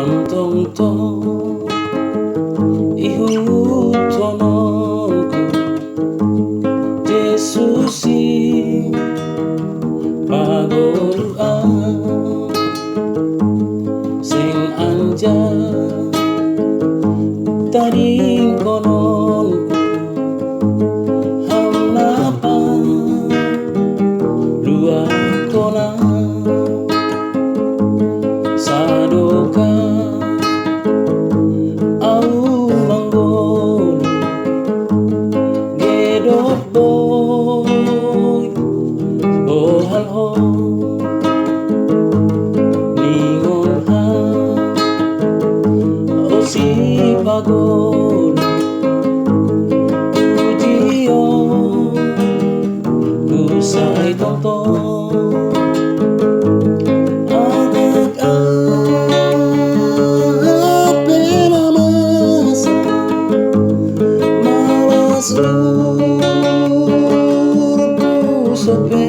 Tong-tong ihutononku Jesusi pagoluan sing anjar taring kononku hamnapa dua kona sadoka au manggolo gedot boy bohal ho ningon ha o si pagolo ujiyo kusay tong-tong Surbu sope